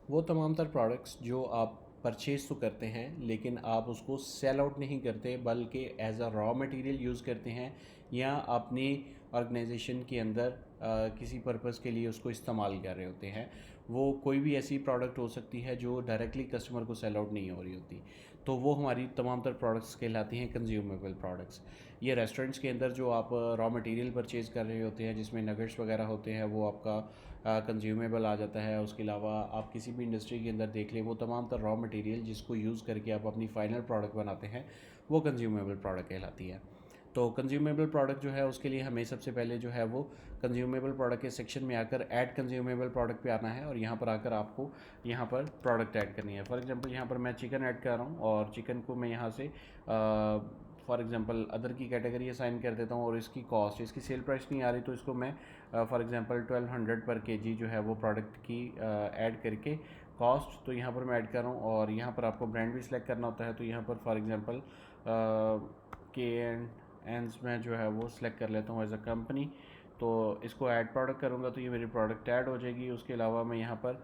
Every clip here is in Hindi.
वो तमाम तर प्रोडक्ट्स जो आप परचेज़ तो करते हैं लेकिन आप उसको सेल आउट नहीं करते, बल्कि as a raw material use करते हैं या अपनी ऑर्गेनाइजेशन के अंदर किसी पर्पज़ के लिए उसको इस्तेमाल कर रहे होते हैं। वो कोई भी ऐसी प्रोडक्ट हो सकती है जो डायरेक्टली कस्टमर को सेल आउट नहीं हो रही होती, तो वो हमारी तमाम तर प्रोडक्ट्स कहलाती हैं कंज्यूमेबल प्रोडक्ट्स। ये रेस्टोरेंट्स के अंदर जो आप रॉ मटेरियल परचेज़ कर रहे होते हैं, जिसमें नगेट्स वगैरह होते हैं, वो आपका कंज्यूमेबल आ जाता है। उसके अलावा आप किसी भी इंडस्ट्री के अंदर देख लें, वो तमाम तर रॉ मटेरियल जिसको यूज़ करके आप अपनी फ़ाइनल प्रोडक्ट बनाते हैं, वो कंज्यूमेबल प्रोडक्ट कहलाती है। तो कंज्यूमेबल प्रोडक्ट जो है उसके लिए हमें सबसे पहले जो है वो कंज्यूमेबल प्रोडक्ट के सेक्शन में आकर ऐड कंज्यूमेबल प्रोडक्ट पे आना है और यहाँ पर आकर आपको यहाँ पर प्रोडक्ट ऐड करनी है। फॉर एग्जांपल यहाँ पर मैं चिकन ऐड कर रहा हूँ और चिकन को मैं यहाँ से फॉर एग्जांपल अदर की कैटेगरी असाइन कर देता हूँ और इसकी कॉस्ट, इसकी सेल प्राइस नहीं आ रही तो इसको मैं फॉर एग्जांपल 1200 पर केजी जो है वो प्रोडक्ट की ऐड करके कॉस्ट तो यहाँ पर मैं ऐड कर रहा हूँ। और यहाँ पर आपको ब्रांड भी सिलेक्ट करना होता है, तो यहाँ पर फॉर एग्जांपल के एंड एंड्स में जो है वो सिलेक्ट कर लेता हूँ एज अ कंपनी। तो इसको ऐड प्रोडक्ट करूँगा तो ये मेरी प्रोडक्ट ऐड हो जाएगी। उसके अलावा मैं यहाँ पर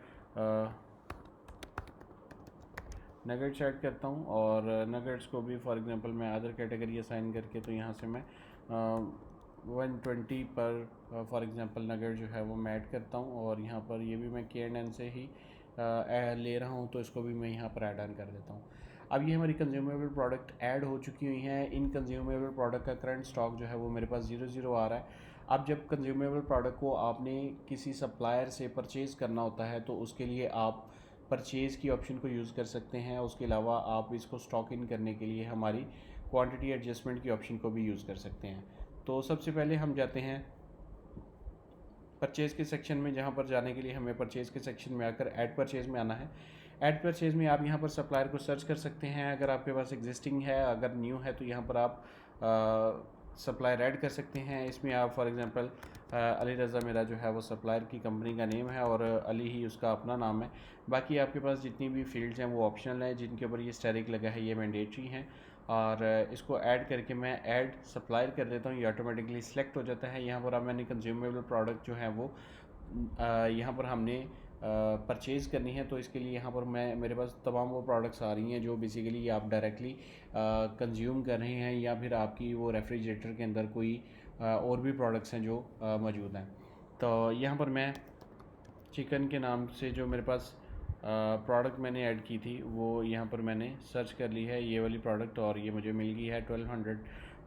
नगेट्स ऐड करता हूँ और नगेट्स को भी फॉर एग्जांपल मैं अदर कैटेगरी असाइन करके तो यहाँ से मैं 120 पर फॉर एग्जांपल नगेट जो है वो मैं ऐड करता हूँ और यहाँ पर ये भी मैं के एंड एन से ही ले रहा हूँ, तो इसको भी मैं यहाँ पर ऐड ऑन कर देता हूँ। अब ये हमारी कंज्यूमेबल प्रोडक्ट ऐड हो चुकी हुई हैं। इन कंज्यूमेबल प्रोडक्ट का करंट स्टॉक जो है वो मेरे पास 00 आ रहा है। अब जब कंज्यूमेबल प्रोडक्ट को आपने किसी सप्लायर से परचेज़ करना होता है तो उसके लिए आप परचेज़ की ऑप्शन को यूज़ कर सकते हैं। उसके अलावा आप इसको स्टॉक इन करने के लिए हमारी क्वांटिटी एडजस्टमेंट की ऑप्शन को भी यूज़ कर सकते हैं। तो सबसे पहले हम जाते हैं परचेज़ के सेक्शन में, जहाँ पर जाने के लिए हमें परचेज़ के सेक्शन में आकर ऐड परचेज़ में आना है। ऐड परचेज़ में आप यहाँ पर सप्लायर को सर्च कर सकते हैं। अगर आपके पास एग्जिस्टिंग है, अगर न्यू है तो यहाँ पर आप सप्लायर ऐड कर सकते हैं। इसमें आप फॉर एग्जांपल अली रज़ा मेरा जो है वो सप्लायर की कंपनी का नेम है और अली ही उसका अपना नाम है। बाकी आपके पास जितनी भी फील्ड्स हैं वो ऑप्शनल हैं, जिनके ऊपर ये स्टैरिक लगा है ये मैंडेटरी हैं। और इसको ऐड करके मैं ऐड सप्लायर कर देता हूँ, ये ऑटोमेटिकली सिलेक्ट हो जाता है। यहाँ पर अब मैंने कंज्यूमेबल प्रोडक्ट जो है वो यहाँ पर हमने परचेज़ करनी है, तो इसके लिए यहाँ पर मैं मेरे पास तमाम वो प्रोडक्ट्स आ रही हैं जो बेसिकली आप डायरेक्टली कंज्यूम कर रहे हैं या फिर आपकी वो रेफ्रिजरेटर के अंदर कोई और भी प्रोडक्ट्स हैं जो मौजूद हैं। तो यहाँ पर मैं चिकन के नाम से जो मेरे पास प्रोडक्ट मैंने ऐड की थी वो यहाँ पर मैंने सर्च कर ली है, ये वाली प्रोडक्ट, और ये मुझे मिल गई है 1200।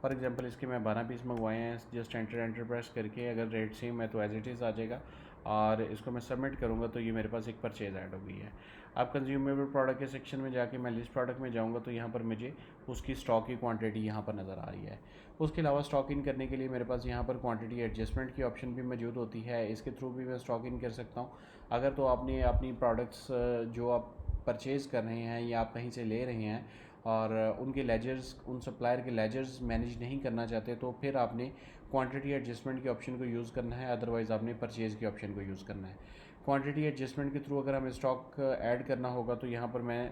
फॉर एग्जांपल इसके मैं 12 पीस मंगवाए हैं। जस्ट एंटर प्रेस करके अगर रेट सेम है तो एज इट इज़ आ जाएगा और इसको मैं सबमिट करूँगा तो ये मेरे पास एक परचेज़ ऐड हो गई है। अब कंज्यूमेबल प्रोडक्ट के सेक्शन में जाके मैं लिस्ट प्रोडक्ट में जाऊँगा तो यहाँ पर मुझे उसकी स्टॉक की क्वांटिटी यहाँ पर नज़र आ रही है। उसके अलावा स्टॉक इन करने के लिए मेरे पास यहाँ पर क्वांटिटी एडजस्टमेंट की ऑप्शन भी मौजूद होती है, इसके थ्रू भी मैं स्टॉक इन कर सकता हूँ। अगर तो आपने अपनी प्रोडक्ट्स जो आप परचेज़ कर रहे हैं या आप कहीं से ले रहे हैं और उनके लेजर्स, उन सप्लायर के लेजर्स मैनेज नहीं करना चाहते तो फिर आपने क्वांटिटी एडजस्टमेंट के ऑप्शन को यूज़ करना है, अदरवाइज़ आपने परचेज़ के ऑप्शन को यूज़ करना है। क्वांटिटी एडजस्टमेंट के थ्रू अगर हमें स्टॉक ऐड करना होगा तो यहाँ पर मैं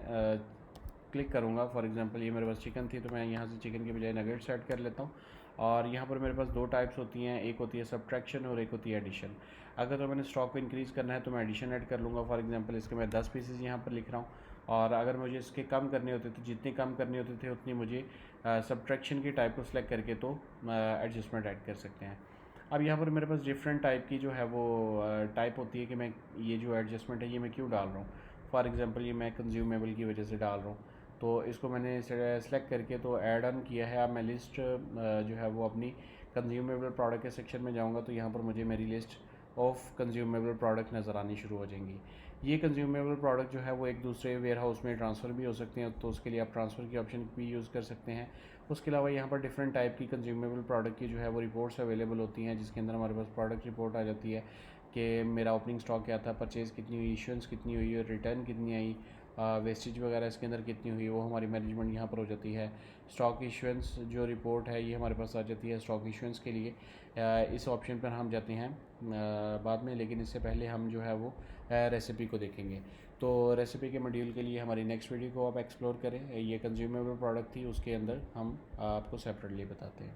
क्लिक करूँगा। फॉर एग्जांपल ये मेरे पास चिकन थी तो मैं यहाँ से चिकन के बजाय नगेट्स ऐड कर लेता हूँ। और यहाँ पर मेरे पास दो टाइप्स होती हैं, एक होती है सब्ट्रैक्शन और एक होती है एडिशन। अगर तो मैंने स्टॉक को इंक्रीज़ करना है तो मैं एडिशन ऐड कर लूँगा। फॉर एग्जांपल इसके मैं 10 पीसेस यहाँ पर लिख रहा हूँ और अगर मुझे इसके कम करने होते तो जितने कम करने होते थे उतनी मुझे सब्ट्रैक्शन की टाइप को सिलेक्ट करके तो एडजस्टमेंट ऐड कर सकते हैं। अब यहाँ पर मेरे पास डिफरेंट टाइप की जो है वो टाइप होती है कि मैं ये जो एडजस्टमेंट है ये मैं क्यों डाल रहा हूँ। फॉर एग्जांपल ये मैं कंज्यूमेबल की वजह से डाल रहा हूँ, तो इसको मैंने सेलेक्ट करके तो ऐड ऑन किया है। अब मैं लिस्ट जो है वो अपनी कंज्यूमेबल प्रोडक्ट के सेक्शन में जाऊँगा तो यहाँ पर मुझे मेरी लिस्ट ऑफ कंज्यूमेबल प्रोडक्ट नज़र आनी शुरू हो जाएंगी। ये कंज्यूमेबल प्रोडक्ट जो है वो एक दूसरे वेयर हाउस में ट्रांसफ़र भी हो सकते हैं, तो उसके लिए आप ट्रांसफ़र की ऑप्शन भी यूज़ कर सकते हैं। उसके अलावा यहाँ पर डिफरेंट टाइप की कंज्यूमेबल प्रोडक्ट की जो है वो रिपोर्ट्स अवेलेबल होती हैं, जिसके अंदर हमारे पास प्रोडक्ट रिपोर्ट आ जाती है कि मेरा ओपनिंग स्टॉक क्या था, परचेज़ कितनी हुई, इशुएंस कितनी हुई और रिटर्न कितनी आई, वेस्टेज वगैरह इसके अंदर कितनी हुई, वो हमारी मैनेजमेंट यहाँ पर हो जाती है। स्टॉक इशुएंस जो रिपोर्ट है ये हमारे पास आ जाती है स्टॉक इशुएंस के लिए। इस ऑप्शन पर हम जाते हैं बाद में, लेकिन इससे पहले हम जो है वो रेसिपी को देखेंगे। तो रेसिपी के मॉड्यूल के लिए हमारी नेक्स्ट वीडियो को आप एक्सप्लोर करें। ये कंज्यूमेबल प्रोडक्ट थी, उसके अंदर हम आपको सेपरेटली बताते हैं।